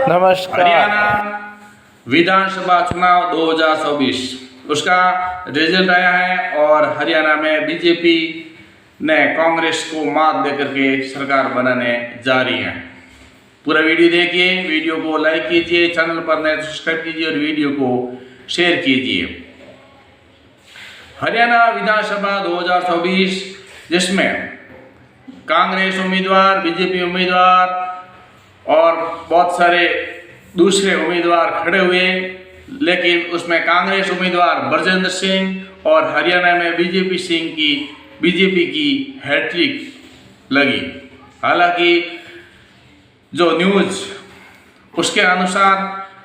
नमस्कार। हरियाणा विधानसभा चुनाव 2024 उसका रिजल्ट आया है और हरियाणा में बीजेपी ने कांग्रेस को मात देकर के सरकार बनाने जा रही है। पूरा वीडियो देखिए, वीडियो को लाइक कीजिए, चैनल पर नए सब्सक्राइब कीजिए और वीडियो को शेयर कीजिए। हरियाणा विधानसभा 2024 जिसमें कांग्रेस उम्मीदवार, बीजेपी उम्मीदवार और बहुत सारे दूसरे उम्मीदवार खड़े हुए, लेकिन उसमें कांग्रेस उम्मीदवार बरजिंदर सिंह और हरियाणा में बीजेपी की हैट्रिक लगी। हालांकि जो न्यूज़ उसके अनुसार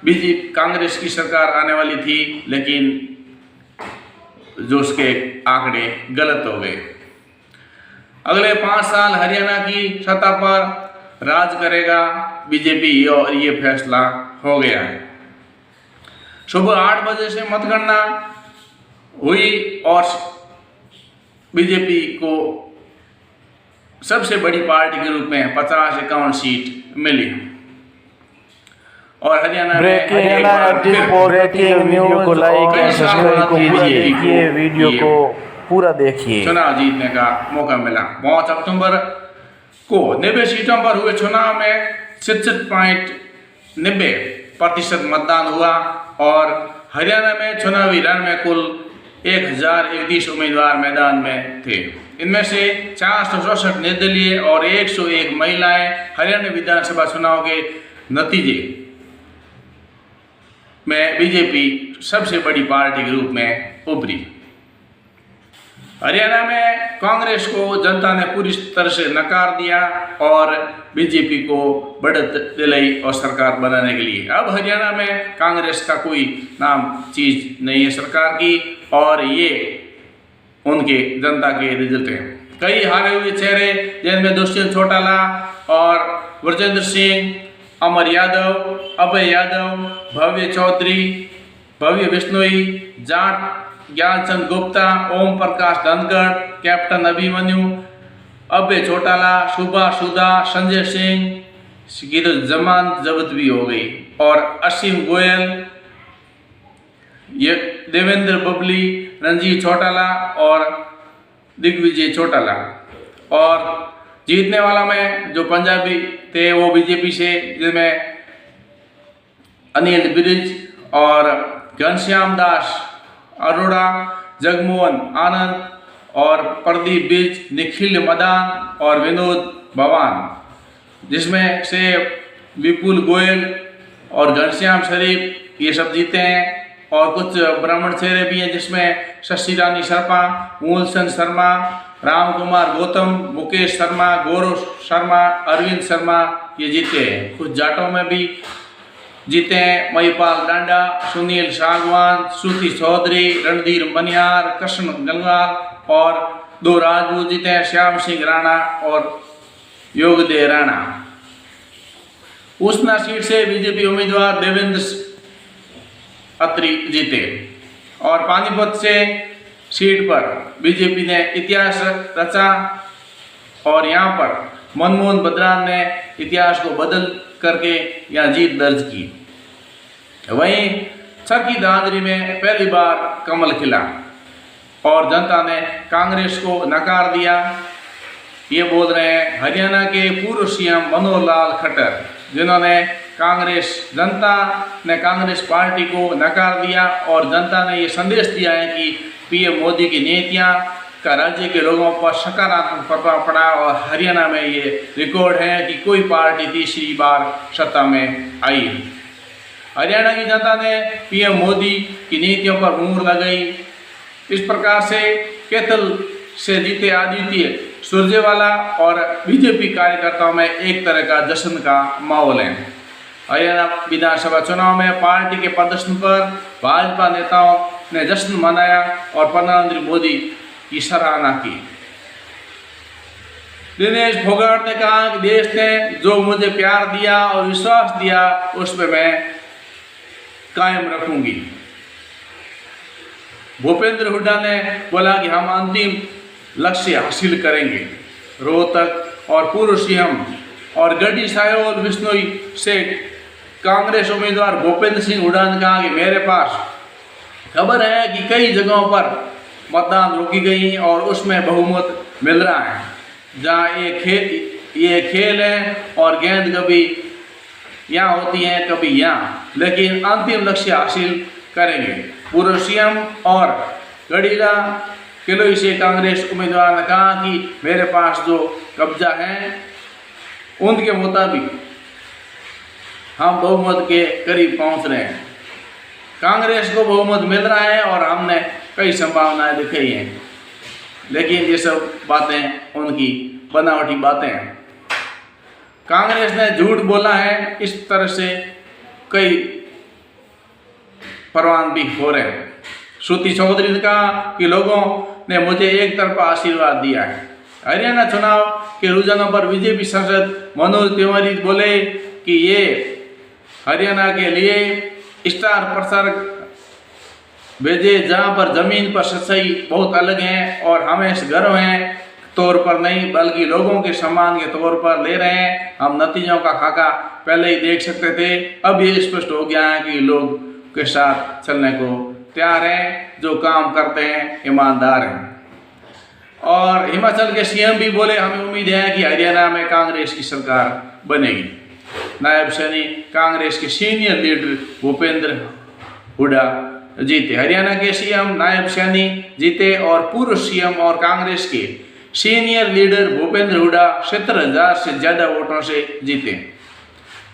बीजेपी कांग्रेस की सरकार आने वाली थी, लेकिन जो उसके आंकड़े गलत हो गए। अगले 5 साल हरियाणा की सत्ता पर राज करेगा बीजेपी और ये फैसला हो गया है। सुबह 8 बजे से मतगणना हुई और बीजेपी को सबसे बड़ी पार्टी के रूप में 50-51 सीट मिली और हरियाणा वीडियो को लाइक और सब्सक्राइब कीजिए, वीडियो को पूरा देखिए। चुनाव जीतने का मौका मिला। 5 अक्टूबर को 90 सीटों पर हुए चुनाव में 66.90% मतदान हुआ और हरियाणा में चुनावी रण में कुल 1031 उम्मीदवार मैदान में थे। इनमें से 464 निर्दलीय और 101 महिलाएं हरियाणा विधानसभा चुनाव के नतीजे में बीजेपी सबसे बड़ी पार्टी के रूप में उभरी। हरियाणा में कांग्रेस को जनता ने पूरी तरह से नकार दिया और बीजेपी को बढ़त दिलाई और सरकार बनाने के लिए। अब हरियाणा में कांग्रेस का कोई नाम चीज नहीं है सरकार की और ये उनके जनता के रिजल्ट हैं। कई हारे हुए चेहरे जिनमें दुष्यंत चौटाला और बरजिंदर सिंह, अमर यादव, अभय यादव, भव्य चौधरी, भव्य बिश्नोई, जाट ज्ञानचंद गुप्ता, ओम प्रकाश धनखड़, कैप्टन अभिमन्यु, अभय चौटाला, सुभाष सुधा, संजय सिंह की तो जमानत जब्त भी हो गई और असीम गोयल, ये देवेंद्र बबली, रंजीत चौटाला और दिग्विजय चौटाला। और जीतने वाला में जो पंजाबी थे वो बीजेपी से, जिनमें अनिल विज और घनश्याम दास अरोड़ा, जगमोहन आनंद और प्रदीप बिज, निखिल मदान और विनोद भवान, जिसमें से विपुल गोयल और घनश्याम शरीफ ये सब जीते हैं। और कुछ ब्राह्मण चेहरे भी हैं, जिसमें शशि रानी शर्मा, मूलचंद शर्मा, राम कुमार गौतम, मुकेश शर्मा, गौरव शर्मा, अरविंद शर्मा ये जीते हैं। कुछ जाटों में भी जीते हैं, महिपाल डांडा, सुनील सागवान, श्रुति चौधरी, रणधीर मनियार, कृष्ण गंगाल और 2 राजपूत जीते हैं, श्याम सिंह राणा और योगदेव राणा। उसना सीट से बीजेपी उम्मीदवार देवेंद्र अत्री जीते और पानीपत से सीट पर बीजेपी ने इतिहास रचा और यहाँ पर मनमोहन बद्रान ने इतिहास को बदल करके यहाँ जीत दर्ज की। वहीं चरखी दादरी में पहली बार कमल खिला और जनता ने कांग्रेस को नकार दिया। ये बोल रहे हैं हरियाणा के पूर्व सीएम मनोहर लाल खट्टर, जिन्होंने जनता ने कांग्रेस पार्टी को नकार दिया और जनता ने ये संदेश दिया है कि पीएम मोदी की नीतियाँ का राज्य के लोगों पर सकारात्मक प्रभाव पड़ा और हरियाणा में ये रिकॉर्ड है कि कोई पार्टी तीसरी बार सत्ता में आई। हरियाणा की जनता ने पीएम मोदी की नीतियों पर मुहर लगाई। इस प्रकार से कैथल से जीते आदित्य सुरजेवाला और बीजेपी कार्यकर्ताओं में एक तरह का जश्न का माहौल है। हरियाणा विधानसभा चुनाव में पार्टी के प्रदर्शन पर भाजपा नेताओं ने जश्न मनाया और प्रधानमंत्री मोदी की सराहना की। दिनेश फोगाट ने कहा कि देश ने जो मुझे प्यार दिया और विश्वास दिया उस पर मैं कायम रखूंगी। भूपेंद्र हुड्डा ने बोला कि हम अंतिम लक्ष्य हासिल करेंगे। रोहतक और पूर्व सीएम और गढ़ी सायोल बिश्नोई से कांग्रेस उम्मीदवार भूपेंद्र सिंह हुड्डा ने कहा कि मेरे पास खबर है कि कई जगहों पर मतदान रोकी गई और उसमें बहुमत मिल रहा है, जहाँ ये खेल है और गेंद कभी यहाँ होती है कभी यहाँ, लेकिन अंतिम लक्ष्य हासिल करेंगे। पूर्व सीएम और गढ़ीला किलोई से कांग्रेस उम्मीदवार ने कहा कि मेरे पास जो कब्जा है उनके मुताबिक हम बहुमत के करीब पहुंच रहे हैं। कांग्रेस को बहुमत मिल रहा है और हमने कई संभावनाएं दिखाई हैं, लेकिन ये सब बातें उनकी बनावटी बातें हैं। कांग्रेस ने झूठ बोला है, इस तरह से कई प्रमाण भी हो रहे हैं। श्रुति चौधरी ने कहा कि लोगों ने मुझे एक तरफा आशीर्वाद दिया है। हरियाणा चुनाव के रुझानों पर बीजेपी सांसद मनोज तिवारी बोले कि ये हरियाणा के लिए स्टार प्रचारक भेजे, जहां पर जमीन पर सच्चाई बहुत अलग है और हमें गर्व है तौर पर नहीं बल्कि लोगों के सम्मान के तौर पर ले रहे हैं। हम नतीजों का खाका पहले ही देख सकते थे, अब ये स्पष्ट हो गया है कि लोग के साथ चलने को तैयार हैं, जो काम करते हैं ईमानदार हैं। और हिमाचल के सीएम भी बोले हमें उम्मीद है कि हरियाणा में कांग्रेस की सरकार बनेगी। नायब सैनी कांग्रेस के सीनियर लीडर भूपेंद्र हुड्डा जीते। हरियाणा के सीएम नायब सैनी जीते और पूर्व सीएम और कांग्रेस के सीनियर लीडर भूपेंद्र हुड्डा 70,000 से ज्यादा वोटों से जीते।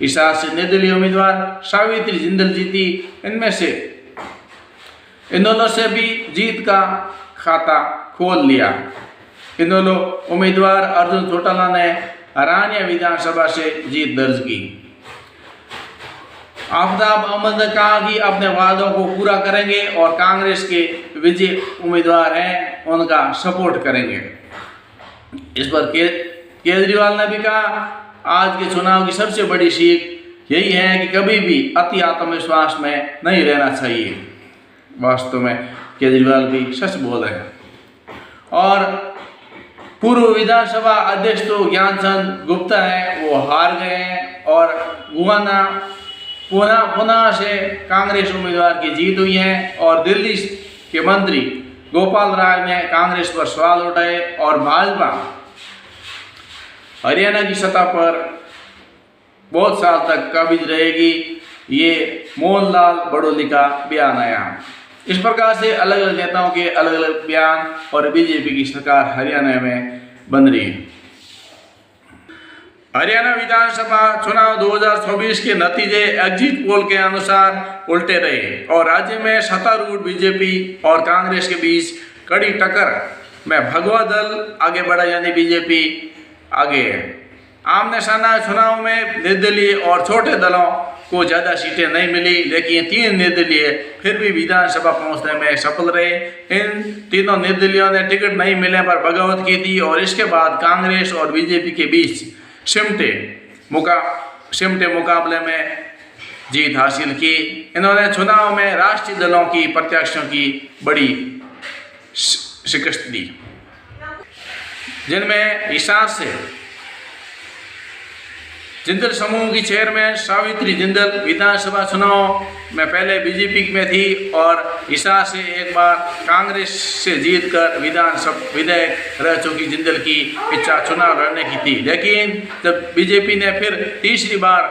हिसार से निर्दलीय उम्मीदवार सावित्री जिंदल जीती। इनमें से इनेलो से भी जीत का खाता खोल लिया। इनेलो उम्मीदवार अर्जुन चौटाला ने हरियाणा विधानसभा से जीत दर्ज की। आफ्ताब अहमद ने कहा कि अपने वादों को पूरा करेंगे और कांग्रेस के विजयी उम्मीदवार हैं उनका सपोर्ट करेंगे। इस पर केजरीवाल ने भी कहा आज के चुनाव की सबसे बड़ी सीख यही है कि कभी भी अति आत्मविश्वास में नहीं रहना चाहिए। वास्तव में केजरीवाल भी सच बोल रहे हैं। और पूर्व विधानसभा अध्यक्ष तो ज्ञानचंद गुप्ता है, वो हार गए हैं और गुआना पुनः से कांग्रेस उम्मीदवार की जीत हुई है। और दिल्ली के मंत्री गोपाल राय ने कांग्रेस पर सवाल उठाए और भाजपा हरियाणा की सत्ता पर बहुत साल तक काबिज रहेगी, ये मोहनलाल बड़ौली का बयान आया। इस प्रकार से अलग अलग नेताओं के अलग अलग बयान और बीजेपी की सरकार हरियाणा में बन रही है। हरियाणा विधानसभा चुनाव 2024 के नतीजे एग्जिट पोल के अनुसार उल्टे रहे और राज्य में सत्तारूढ़ बीजेपी और कांग्रेस के बीच कड़ी टक्कर में भगवा दल आगे बढ़ा, यानी बीजेपी आगे है। आमने सामने चुनाव में निर्दलीय और छोटे दलों को ज़्यादा सीटें नहीं मिली, लेकिन 3 निर्दलीय फिर भी विधानसभा पहुंचने में सफल रहे। इन तीनों निर्दलीयों ने टिकट नहीं मिलने पर बगावत की थी और इसके बाद कांग्रेस और बीजेपी के बीच सिमटे मुकाबले में जीत हासिल की। इन्होंने चुनाव में राष्ट्रीय दलों की प्रत्याशियों की बड़ी शिकस्त दी, जिनमें हिसार से जिंदल समूह की चेयरमैन सावित्री जिंदल विधानसभा चुनाव में पहले बीजेपी में थी और हिसार से एक बार कांग्रेस से जीतकर विधायक रह चुकी जिंदल की इच्छा चुनाव लड़ने की थी, लेकिन जब बीजेपी ने फिर तीसरी बार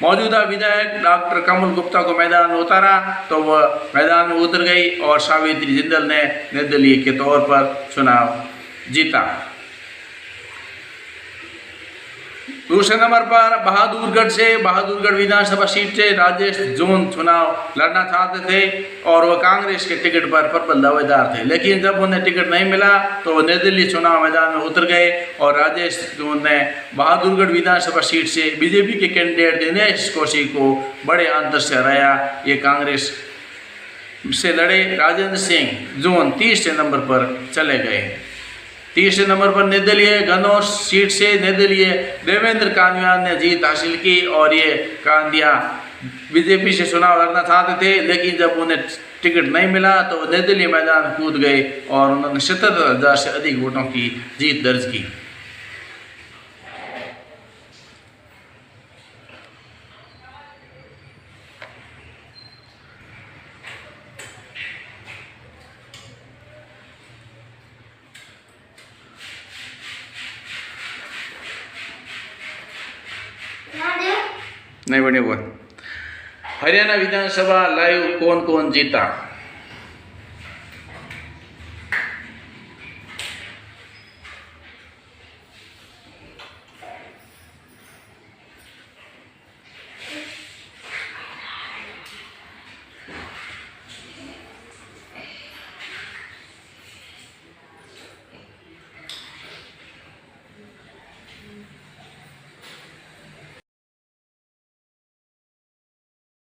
मौजूदा विधायक डॉक्टर कमल गुप्ता को मैदान में उतारा तो वह मैदान में उतर गई और सावित्री जिंदल ने निर्दलीय के तौर पर चुनाव जीता। दूसरे नंबर पर बहादुरगढ़ विधानसभा सीट से राजेश जोन चुनाव लड़ना चाहते थे और वह कांग्रेस के टिकट पर प्रबल दावेदार थे, लेकिन जब उन्हें टिकट नहीं मिला तो वह निर्दलीय चुनाव मैदान में उतर गए और राजेश जोन ने बहादुरगढ़ विधानसभा सीट से बीजेपी के कैंडिडेट दिनेश कौशिक को बड़े अंतर से हराया। ये कांग्रेस से लड़े राजेंद्र सिंह जोन तीसरे नंबर पर चले गए। तीसरे नंबर पर निर्दलीय गन्नौर सीट से निर्दलीय देवेंद्र कांदिया ने जीत हासिल की और ये कांदिया बीजेपी से चुनाव लड़ना चाहते थे, लेकिन जब उन्हें टिकट नहीं मिला तो वो निर्दलीय मैदान कूद गए और उन्होंने 77,000 से अधिक वोटों की जीत दर्ज की। नहीं बने बोल। हरियाणा विधानसभा लाइव कौन कौन जीता?